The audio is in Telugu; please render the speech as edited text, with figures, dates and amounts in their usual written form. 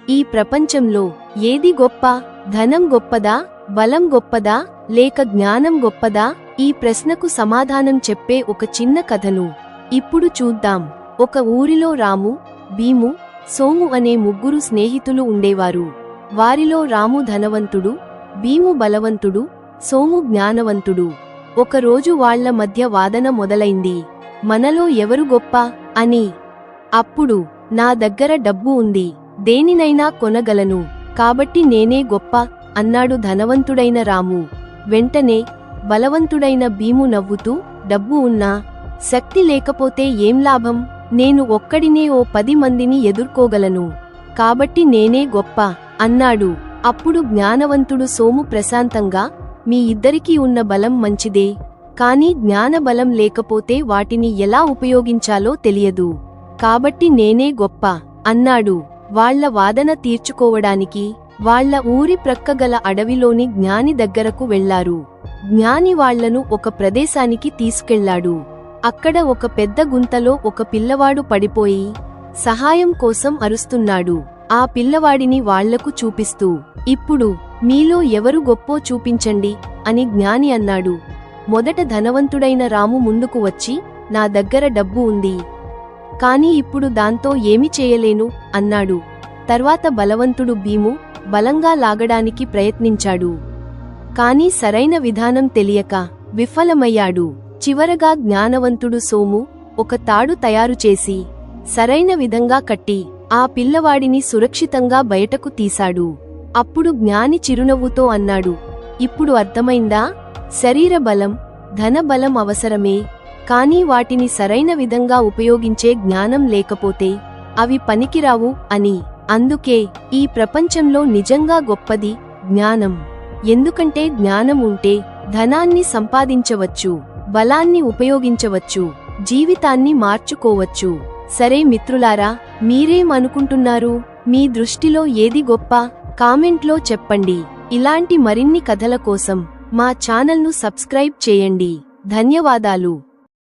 ఈ ప్రపంచంలో ఏది గొప్ప? ధనం గొప్పదా, బలం గొప్పదా, లేక జ్ఞానం గొప్పదా? ఈ ప్రశ్నకు సమాధానం చెప్పే ఒక చిన్న కథను ఇప్పుడు చూద్దాం. ఒక ఊరిలో రాము, భీము, సోము అనే ముగ్గురు స్నేహితులు ఉండేవారు. వారిలో రాము ధనవంతుడు, భీము బలవంతుడు, సోము జ్ఞానవంతుడు. ఒకరోజు వాళ్ల మధ్య వాదన మొదలైంది. మనలో ఎవరు గొప్ప అని. అప్పుడు నా దగ్గర డబ్బు ఉంది, దేనినైనా కొనగలను, కాబట్టి నేనే గొప్ప అన్నాడు ధనవంతుడైన రాము. వెంటనే బలవంతుడైన భీము నవ్వుతూ, డబ్బు ఉన్నా శక్తి లేకపోతే ఏం లాభం? నేను ఒక్కడినే 10 మందిని ఎదుర్కోగలను, కాబట్టి నేనే గొప్ప అన్నాడు. అప్పుడు జ్ఞానవంతుడు సోము ప్రశాంతంగా, మీ ఇద్దరికీ ఉన్న బలం మంచిదే, కానీ జ్ఞానబలం లేకపోతే వాటిని ఎలా ఉపయోగించాలో తెలియదు, కాబట్టి నేనే గొప్ప అన్నాడు. వాళ్ల వాదన తీర్చుకోవడానికి వాళ్ల ఊరి ప్రక్కగల అడవిలోని జ్ఞాని దగ్గరకు వెళ్లారు. జ్ఞాని వాళ్లను ఒక ప్రదేశానికి తీసుకెళ్లాడు. అక్కడ ఒక పెద్ద గుంతలో ఒక పిల్లవాడు పడిపోయి సహాయం కోసం అరుస్తున్నాడు. ఆ పిల్లవాడిని వాళ్లకు చూపిస్తూ, ఇప్పుడు మీలో ఎవరు గొప్పో చూపించండి అని జ్ఞాని అన్నాడు. మొదట ధనవంతుడైన రాము ముందుకు వచ్చి, నా దగ్గర డబ్బు ఉంది, కాని ఇప్పుడు దాంతో ఏమి చేయలేను అన్నాడు. తర్వాత బలవంతుడు భీము బలంగా లాగడానికి ప్రయత్నించాడు, కాని సరైన విధానం తెలియక విఫలమయ్యాడు. చివరగా జ్ఞానవంతుడు సోము ఒక తాడు తయారుచేసి సరైన విధంగా కట్టి ఆ పిల్లవాడిని సురక్షితంగా బయటకు తీశాడు. అప్పుడు జ్ఞాని చిరునవ్వుతో అన్నాడు, ఇప్పుడు అర్థమైందా? శరీర బలం, ధన బలం అవసరమే, కానీ వాటిని సరైన విధంగా ఉపయోగించే జ్ఞానం లేకపోతే అవి పనికిరావు అని. అందుకే ఈ ప్రపంచంలో నిజంగా గొప్పది జ్ఞానం. ఎందుకంటే జ్ఞానం ఉంటే ధనాన్ని సంపాదించవచ్చు, బలాన్ని ఉపయోగించవచ్చు, జీవితాన్ని మార్చుకోవచ్చు. సరే మిత్రులారా, మీరేమనుకుంటున్నారు? మీ దృష్టిలో ఏది గొప్ప? కామెంట్లో చెప్పండి. ఇలాంటి మరిన్ని కథల కోసం మా ఛానల్ను సబ్స్క్రైబ్ చేయండి. ధన్యవాదాలు.